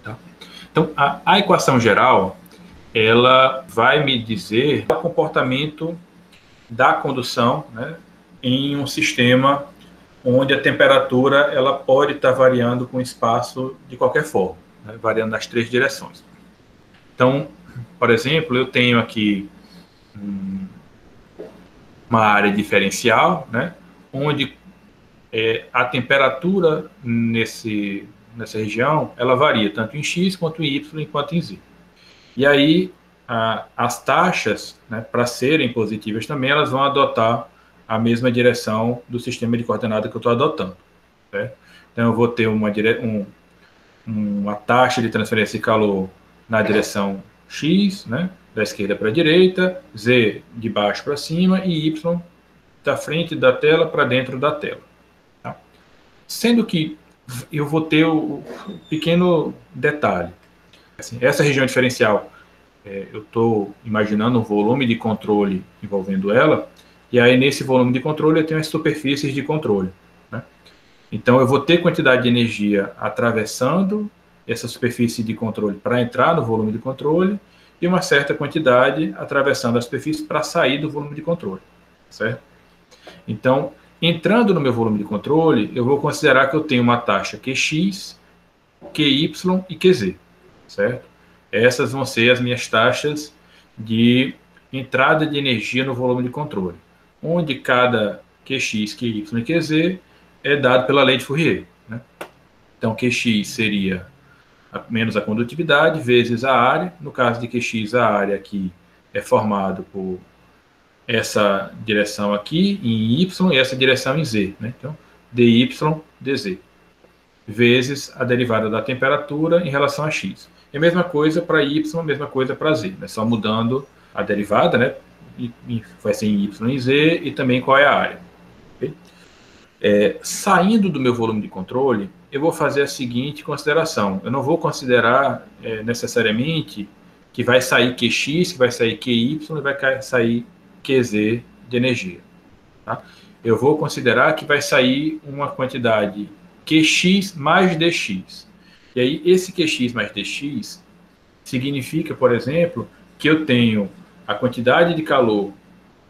Tá? Então, a equação geral, ela vai me dizer o comportamento da condução, né, em um sistema onde a temperatura ela pode estar variando com o espaço de qualquer forma, né, variando nas três direções. Então, por exemplo, eu tenho aqui uma área diferencial, né, onde a temperatura nessa região ela varia tanto em x quanto em y quanto em z. E aí as taxas, né, para serem positivas também, elas vão adotar a mesma direção do sistema de coordenada que eu estou adotando. Certo? Então eu vou ter uma taxa de transferência de calor na direção x, né, da esquerda para a direita, z de baixo para cima e y da frente da tela para dentro da tela. Tá? Sendo que eu vou ter o pequeno detalhe. Assim, essa região diferencial, eu estou imaginando um volume de controle envolvendo ela, e aí nesse volume de controle eu tenho as superfícies de controle. Né? Então eu vou ter quantidade de energia atravessando essa superfície de controle para entrar no volume de controle e uma certa quantidade atravessando a superfície para sair do volume de controle. Certo? Então, entrando no meu volume de controle, eu vou considerar que eu tenho uma taxa Qx, Qy e Qz. Certo? Essas vão ser as minhas taxas de entrada de energia no volume de controle, onde cada Qx, Qy e Qz é dado pela lei de Fourier. Né? Então, Qx seria menos a condutividade vezes a área. No caso de Qx, a área aqui é formado por essa direção aqui em y e essa direção em z. Né? Então, dy dz, vezes a derivada da temperatura em relação a x. E a mesma coisa para y, a mesma coisa para z. Né? Só mudando a derivada, né? Vai ser em y e z, e também qual é a área. Okay? Saindo do meu volume de controle, eu vou fazer a seguinte consideração. Eu não vou considerar necessariamente que vai sair Qx, que vai sair Qy e vai sair Qz de energia. Tá? Eu vou considerar que vai sair uma quantidade Qx mais Dx. E aí, esse Qx mais Dx significa, por exemplo, que eu tenho a quantidade de calor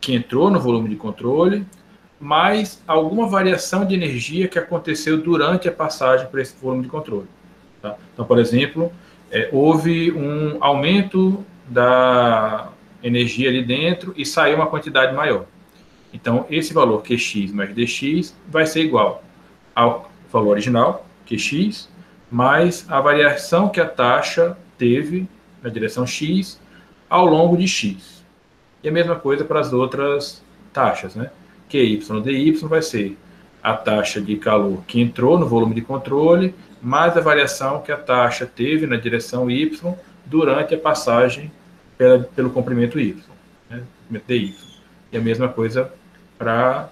que entrou no volume de controle, mais alguma variação de energia que aconteceu durante a passagem por esse volume de controle. Tá? Então, por exemplo, houve um aumento da energia ali dentro e saiu uma quantidade maior. Então, esse valor Qx mais Dx vai ser igual ao valor original, Qx, mais a variação que a taxa teve na direção x ao longo de x. E a mesma coisa para as outras taxas, né? Qy dy vai ser a taxa de calor que entrou no volume de controle, mais a variação que a taxa teve na direção y durante a passagem pelo comprimento y, né? Comprimento dy. E a mesma coisa para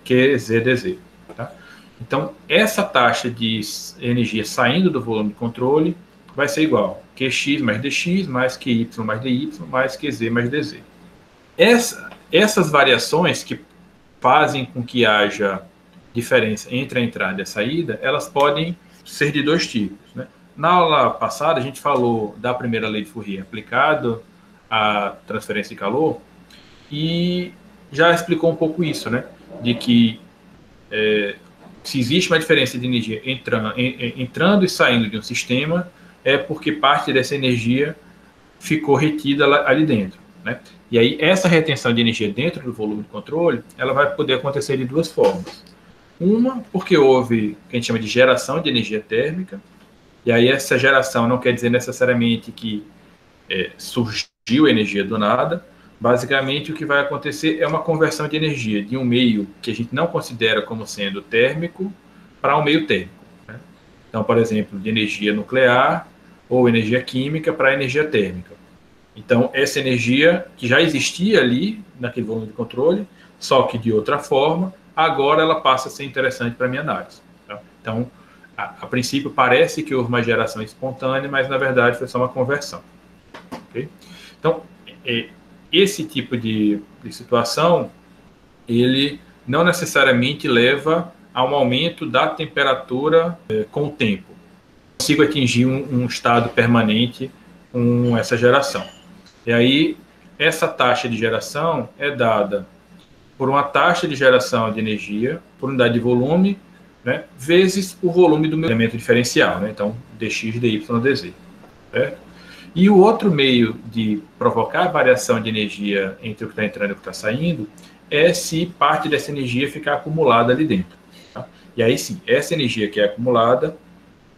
Qz dz. Tá? Então, essa taxa de energia saindo do volume de controle vai ser igual a Qx mais Dx, mais Qy mais Dy, mais Qz mais Dz. Essas variações que fazem com que haja diferença entre a entrada e a saída, elas podem ser de dois tipos. Né? Na aula passada, a gente falou da primeira lei de Fourier aplicada à transferência de calor e já explicou um pouco isso, né? De que se existe uma diferença de energia entrando e saindo de um sistema, é porque parte dessa energia ficou retida ali dentro. Né? E aí, essa retenção de energia dentro do volume de controle, ela vai poder acontecer de duas formas. Uma, porque houve o que a gente chama de geração de energia térmica, e aí essa geração não quer dizer necessariamente que surgiu energia do nada. Basicamente, o que vai acontecer é uma conversão de energia de um meio que a gente não considera como sendo térmico para um meio térmico. Né? Então, por exemplo, de energia nuclear ou energia química para energia térmica. Então, essa energia que já existia ali, naquele volume de controle, só que de outra forma, agora ela passa a ser interessante para a minha análise. Tá? Então, a princípio, parece que houve uma geração espontânea, mas, na verdade, foi só uma conversão. Okay? Então, esse tipo de situação, ele não necessariamente leva a um aumento da temperatura com o tempo. consigo atingir um estado permanente com essa geração. E aí, essa taxa de geração é dada por uma taxa de geração de energia por unidade de volume, né, vezes o volume do meu elemento diferencial, né, então dx, dy, dz. Certo? E o outro meio de provocar variação de energia entre o que está entrando e o que está saindo é se parte dessa energia ficar acumulada ali dentro. Tá? E aí sim, essa energia que é acumulada,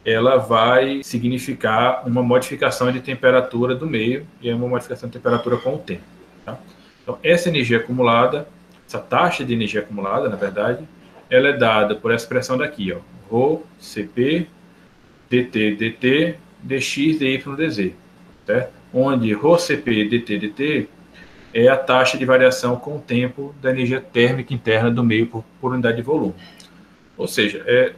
ela vai significar uma modificação de temperatura do meio, e é uma modificação de temperatura com o tempo. Tá? Então, essa energia acumulada, essa taxa de energia acumulada, na verdade, ela é dada por essa expressão daqui, ó, ρ, Cp, dt, dt, dx, dy, dz. Certo? Onde ρ, Cp, dt, dt é a taxa de variação com o tempo da energia térmica interna do meio por unidade de volume. Ou seja, é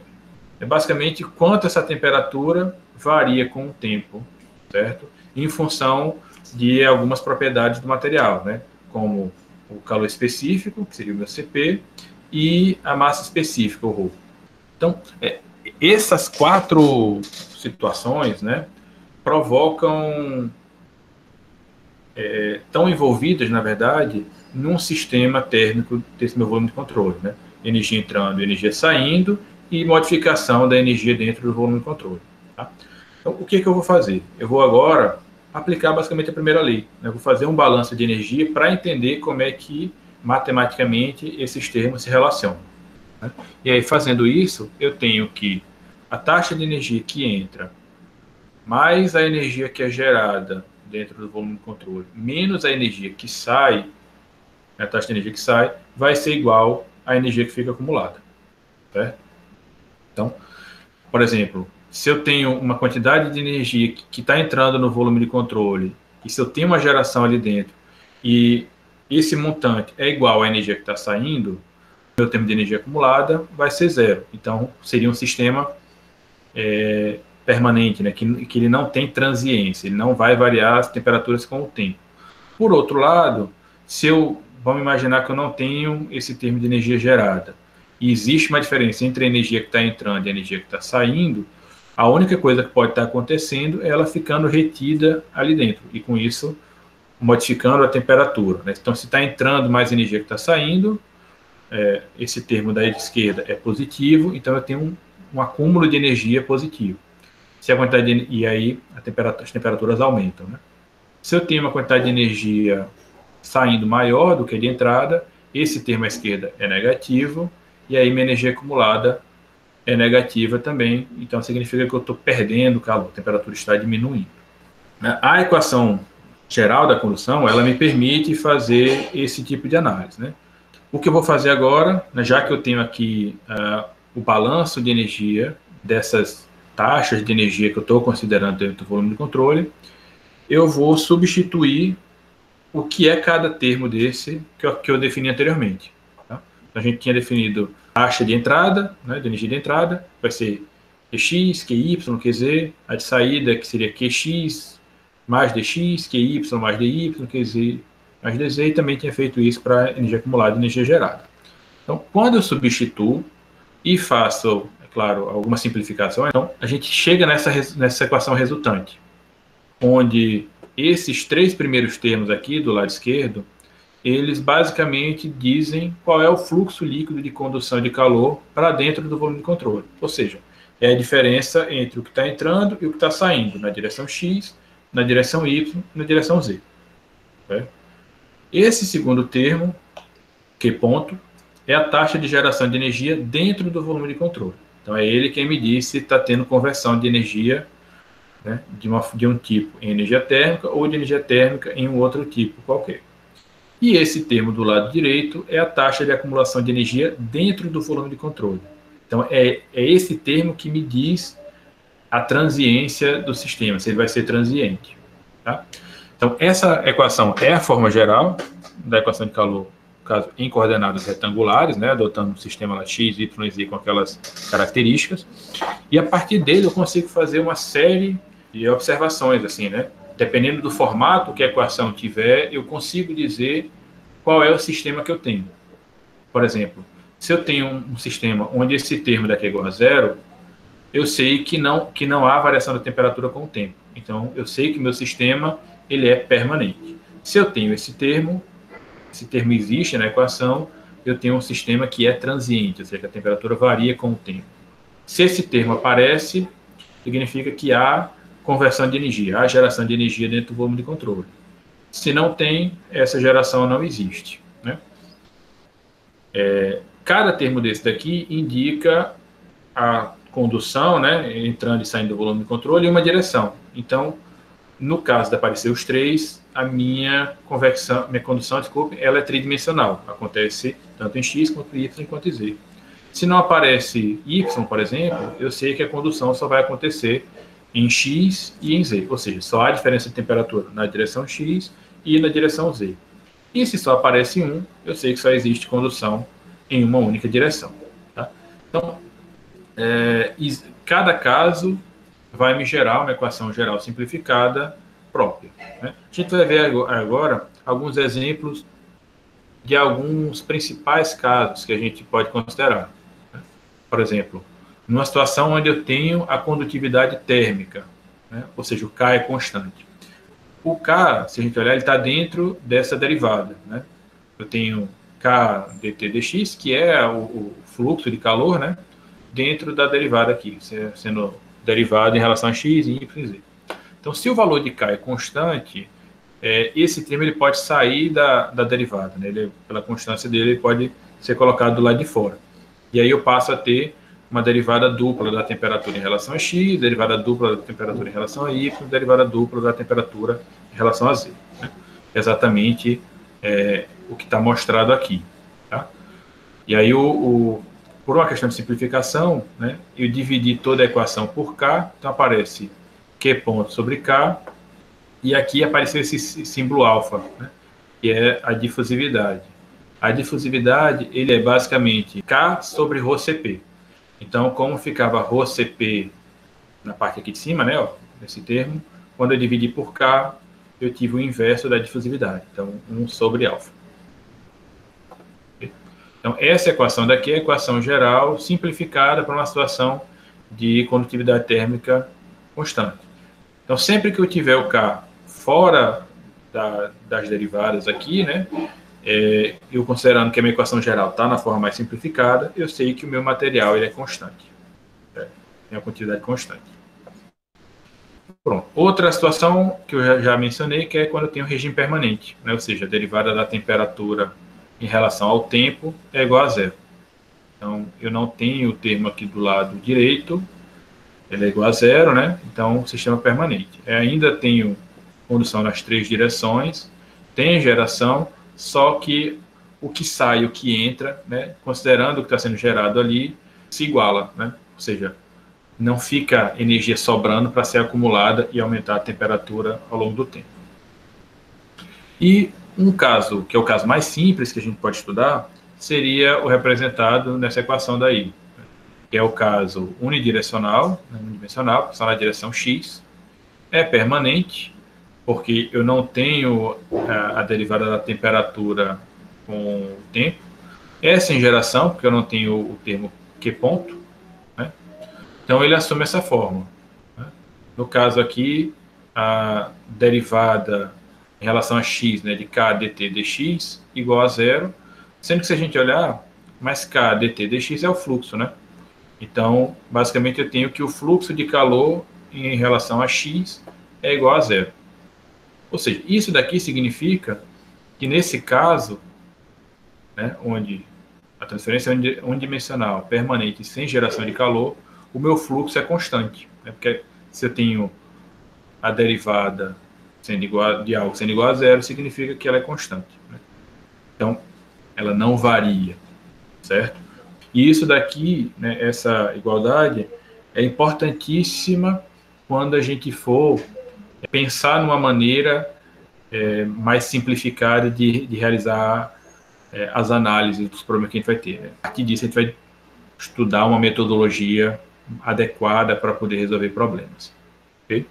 basicamente quanto essa temperatura varia com o tempo, certo? Em função de algumas propriedades do material, né? Como o calor específico, que seria o meu Cp, e a massa específica, o ρ. Então, essas 4 situações, né, provocam, estão envolvidas, na verdade, num sistema térmico desse meu volume de controle, né? Energia entrando, energia saindo, e modificação da energia dentro do volume de controle. Tá? Então, o que eu vou fazer? Eu vou agora aplicar basicamente a primeira lei. Né? Eu vou fazer um balanço de energia para entender como é que, matematicamente, esses termos se relacionam. Né? E aí, fazendo isso, eu tenho que a taxa de energia que entra mais a energia que é gerada dentro do volume de controle, menos a energia que sai, a taxa de energia que sai, vai ser igual à energia que fica acumulada. Certo? Então, por exemplo, se eu tenho uma quantidade de energia que está entrando no volume de controle, e se eu tenho uma geração ali dentro, e esse montante é igual à energia que está saindo, meu termo de energia acumulada vai ser zero. Então, seria um sistema permanente, né, que ele não tem transiência, ele não vai variar as temperaturas com o tempo. Por outro lado, vamos imaginar que eu não tenho esse termo de energia gerada, e existe uma diferença entre a energia que está entrando e a energia que está saindo, a única coisa que pode estar acontecendo é ela ficando retida ali dentro, e com isso modificando a temperatura. Né? Então, se está entrando mais energia que está saindo, esse termo da esquerda é positivo, então eu tenho um acúmulo de energia positivo. Se a quantidade e aí as temperaturas aumentam. Né? Se eu tenho uma quantidade de energia saindo maior do que a de entrada, esse termo à esquerda é negativo, e aí minha energia acumulada é negativa também, então significa que eu estou perdendo calor, a temperatura está diminuindo. A equação geral da condução, ela me permite fazer esse tipo de análise. Né? O que eu vou fazer agora, né, já que eu tenho aqui o balanço de energia dessas taxas de energia que eu estou considerando dentro do volume de controle, eu vou substituir o que é cada termo desse que eu defini anteriormente. Tá? A gente tinha definido taxa de entrada, né, de energia de entrada, vai ser Qx, Qy, Qz, a de saída que seria Qx mais dx, Qy mais dy, Qz mais dz, e também tinha feito isso para energia acumulada e energia gerada. Então, quando eu substituo e faço, é claro, alguma simplificação, então a gente chega nessa equação resultante, onde esses 3 primeiros termos aqui do lado esquerdo, eles basicamente dizem qual é o fluxo líquido de condução de calor para dentro do volume de controle. Ou seja, é a diferença entre o que está entrando e o que está saindo, na direção X, na direção Y e na direção Z. Esse segundo termo, Q ponto, é a taxa de geração de energia dentro do volume de controle. Então é ele quem me diz se está tendo conversão de energia, né, de um tipo em energia térmica ou de energia térmica em um outro tipo qualquer. E esse termo do lado direito é a taxa de acumulação de energia dentro do volume de controle. Então é esse termo que me diz a transiência do sistema, se ele vai ser transiente. Tá? Então essa equação é a forma geral da equação de calor, no caso em coordenadas retangulares, né, adotando um sistema lá, x, y e z com aquelas características, e a partir dele eu consigo fazer uma série de observações, assim, né? Dependendo do formato que a equação tiver, eu consigo dizer qual é o sistema que eu tenho. Por exemplo, se eu tenho um sistema onde esse termo daqui é igual a zero, eu sei que não há variação da temperatura com o tempo. Então, eu sei que meu sistema ele é permanente. Se eu tenho esse termo existe na equação, eu tenho um sistema que é transiente, ou seja, que a temperatura varia com o tempo. Se esse termo aparece, significa que há conversão de energia, há geração de energia dentro do volume de controle. Se não tem, essa geração não existe. Né? Cada termo desse daqui indica a condução, né, entrando e saindo do volume de controle, e uma direção. Então, no caso de aparecer os três, a minha condução, desculpe, ela é tridimensional. Acontece tanto em x, quanto em y, quanto em z. Se não aparece y, por exemplo, eu sei que a condução só vai acontecer em x e em z. Ou seja, só há diferença de temperatura na direção x e na direção z. E se só aparece um, eu sei que só existe condução em uma única direção. Tá? Então, cada caso vai me gerar uma equação geral simplificada própria. Né? A gente vai ver agora alguns exemplos de alguns principais casos que a gente pode considerar. Né? Por exemplo, numa situação onde eu tenho a condutividade térmica, né? Ou seja, o K é constante. O K, se a gente olhar, ele está dentro dessa derivada. Né? Eu tenho K dt dx, que é o fluxo de calor, né? Dentro da derivada aqui, sendo derivada em relação a x, y e z. Então, se o valor de K é constante, esse termo ele pode sair da derivada. Né? Ele, pela constância dele, ele pode ser colocado do lado de fora. E aí eu passo a ter uma derivada dupla da temperatura em relação a x, derivada dupla da temperatura em relação a y, derivada dupla da temperatura em relação a z. Né? Exatamente o que está mostrado aqui. Tá? E aí, por uma questão de simplificação, né, eu dividi toda a equação por K, então aparece Q ponto sobre K, e aqui apareceu esse símbolo alfa, né, que é a difusividade. A difusividade, ele é basicamente K sobre ρCp. Então, como ficava ρCp na parte aqui de cima, né, ó, nesse termo, quando eu dividi por K, eu tive o inverso da difusividade, então 1 sobre alfa. Então, essa equação daqui é a equação geral simplificada para uma situação de condutividade térmica constante. Então, sempre que eu tiver o K fora das derivadas aqui, né, eu considerando que a minha equação geral está na forma mais simplificada, eu sei que o meu material ele é constante. Tem uma quantidade constante. Pronto. Outra situação que eu já mencionei, que é quando eu tenho regime permanente, né, ou seja, a derivada da temperatura em relação ao tempo é igual a zero. Então, eu não tenho o termo aqui do lado direito, ele é igual a zero, né? Então, sistema permanente. Ainda tenho condução nas três direções, tem geração, só que o que sai e o que entra, né, considerando o que está sendo gerado ali, se iguala, né? Ou seja, não fica energia sobrando para ser acumulada e aumentar a temperatura ao longo do tempo. E um caso, que é o caso mais simples que a gente pode estudar, seria o representado nessa equação daí, que é o caso unidimensional, só na direção x, é permanente, porque eu não tenho a derivada da temperatura com o tempo, é sem geração, porque eu não tenho o termo Q ponto, né? Então ele assume essa forma. Né? No caso aqui, a derivada em relação a x, né, de k dt dx igual a zero, sendo que se a gente olhar, mais k dt dx é o fluxo, né? Então, basicamente eu tenho que o fluxo de calor em relação a x é igual a zero. Ou seja, isso daqui significa que nesse caso, né, onde a transferência é unidimensional, permanente, sem geração de calor, o meu fluxo é constante. Né? Porque se eu tenho a derivada de algo sendo igual a zero, significa que ela é constante. Né? Então, ela não varia, certo? E isso daqui, né, essa igualdade, é importantíssima quando a gente for pensar numa maneira mais simplificada de realizar as análises dos problemas que a gente vai ter. Né? A partir disso, a gente vai estudar uma metodologia adequada para poder resolver problemas. Okay?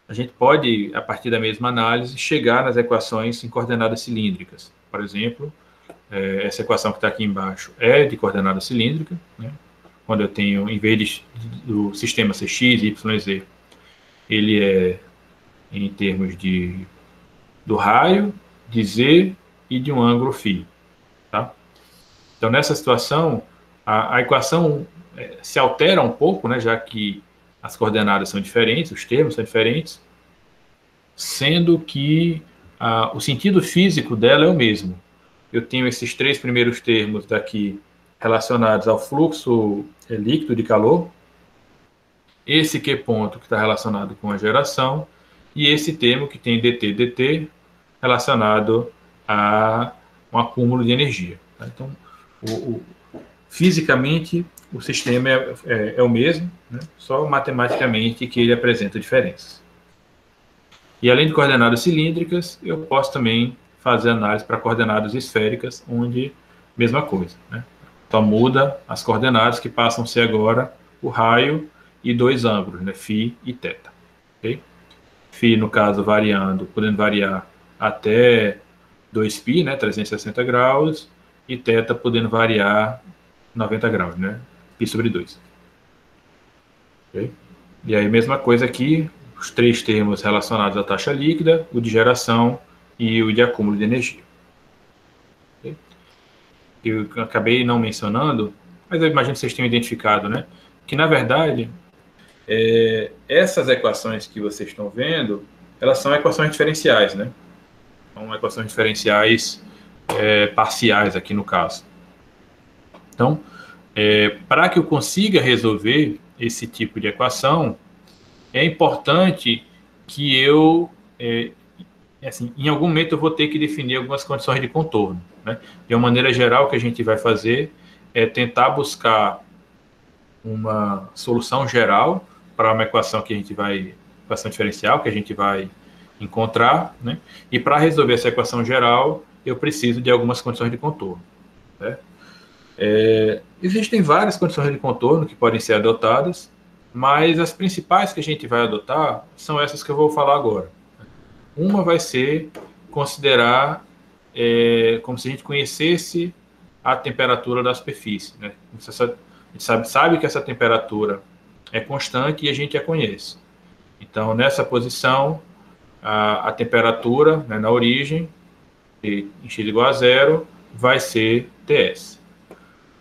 A gente pode, a partir da mesma análise, chegar nas equações em coordenadas cilíndricas. Por exemplo, essa equação que está aqui embaixo é de coordenada cilíndrica, né? quando eu tenho, em vez do sistema ser x, y, z, ele é em termos do raio, de z e de um ângulo φ. Tá? Então, nessa situação, a equação se altera um pouco, né, já que as coordenadas são diferentes, os termos são diferentes, sendo que o sentido físico dela é o mesmo. Eu tenho esses 3 primeiros termos daqui relacionados ao fluxo líquido de calor, esse Q ponto que está relacionado com a geração, e esse termo que tem dt relacionado a um acúmulo de energia. Tá? Então, fisicamente, o sistema é o mesmo, né? Só matematicamente que ele apresenta diferenças. E além de coordenadas cilíndricas, eu posso também fazer análise para coordenadas esféricas, onde mesma coisa, né? Então muda as coordenadas, que passam a ser agora o raio e 2 ângulos, né? Φ e θ. Okay? Φ, no caso, podendo variar até 2π, né? 360 graus, e θ podendo variar 90 graus, né? Π sobre 2. Okay? E aí, mesma coisa aqui, os 3 termos relacionados à taxa líquida, o de geração e o de acúmulo de energia. Okay? Eu acabei não mencionando, mas eu imagino que vocês tenham identificado, né? Que, na verdade, essas equações que vocês estão vendo, elas são equações diferenciais, né? São equações diferenciais parciais aqui no caso. Então, para que eu consiga resolver esse tipo de equação, é importante que eu, assim, em algum momento eu vou ter que definir algumas condições de contorno, né? De uma maneira geral, o que a gente vai fazer é tentar buscar uma solução geral para uma equação equação diferencial que a gente vai encontrar, né? E para resolver essa equação geral, eu preciso de algumas condições de contorno, né? Existem várias condições de contorno que podem ser adotadas, mas as principais que a gente vai adotar são essas que eu vou falar agora. Uma vai ser considerar como se a gente conhecesse a temperatura da superfície, né? A gente sabe que essa temperatura é constante e a gente a conhece. Então, nessa posição, a temperatura, né, na origem, em x igual a 0, vai ser Ts.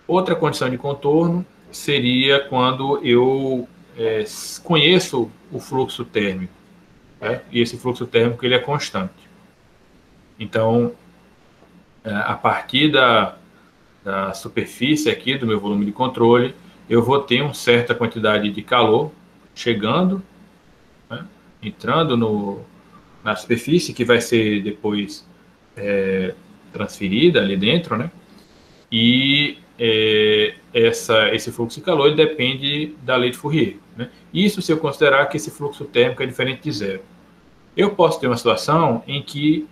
Outra condição de contorno seria quando eu conheço o fluxo térmico, né? E esse fluxo térmico ele é constante. Então, a partir da superfície aqui do meu volume de controle, eu vou ter uma certa quantidade de calor chegando, né? Entrando na superfície, que vai ser depois transferida ali dentro, né? E esse fluxo de calor ele depende da lei de Fourier, né? Isso se eu considerar que esse fluxo térmico é diferente de zero. Eu posso ter uma situação em que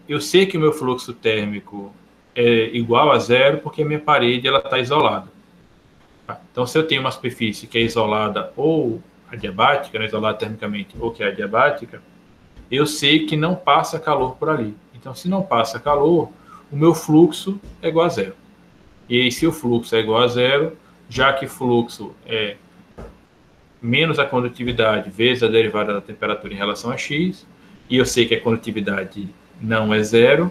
eu sei que o meu fluxo térmico é igual a zero porque a minha parede está isolada. Tá? Então, se eu tenho uma superfície que é isolada ou adiabática, né, isolada termicamente, ou que é adiabática, eu sei que não passa calor por ali. Então, se não passa calor, o meu fluxo é igual a zero. E aí, se o fluxo é igual a zero, já que fluxo é menos a condutividade vezes a derivada da temperatura em relação a x, e eu sei que a condutividade não é zero,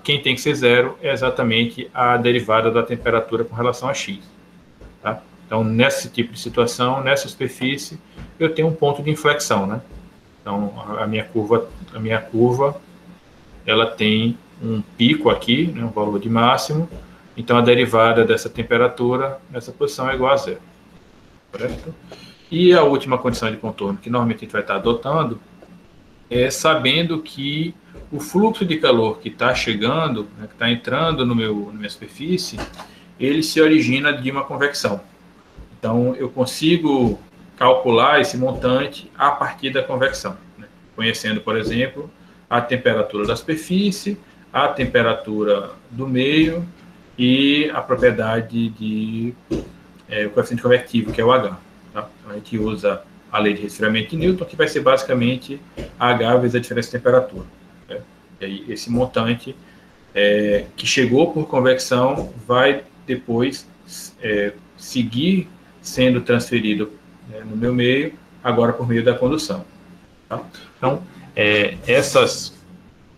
quem tem que ser zero é exatamente a derivada da temperatura com relação a x. Tá? Então, nesse tipo de situação, nessa superfície, eu tenho um ponto de inflexão, né? Então, a minha curva ela tem um pico aqui, né, um valor de máximo. Então, a derivada dessa temperatura nessa posição é igual a zero. Correto? E a última condição de contorno que normalmente a gente vai estar adotando é sabendo que o fluxo de calor que está chegando, né, que está entrando na minha superfície, ele se origina de uma convecção. Então, eu consigo calcular esse montante a partir da convecção, né? Conhecendo, por exemplo, a temperatura da superfície, a temperatura do meio e a propriedade o coeficiente convectivo, que é o H. Tá? Então, a gente usa a lei de resfriamento de Newton, que vai ser basicamente H vezes a diferença de temperatura. Né? E aí, esse montante que chegou por convecção vai depois seguir sendo transferido, né, no meu meio, agora por meio da condução. Tá? Então, essas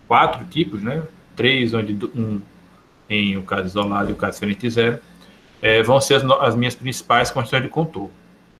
4 tipos, né, 3, onde um em o caso isolado e o caso diferente zero, vão ser as minhas principais condições de contorno.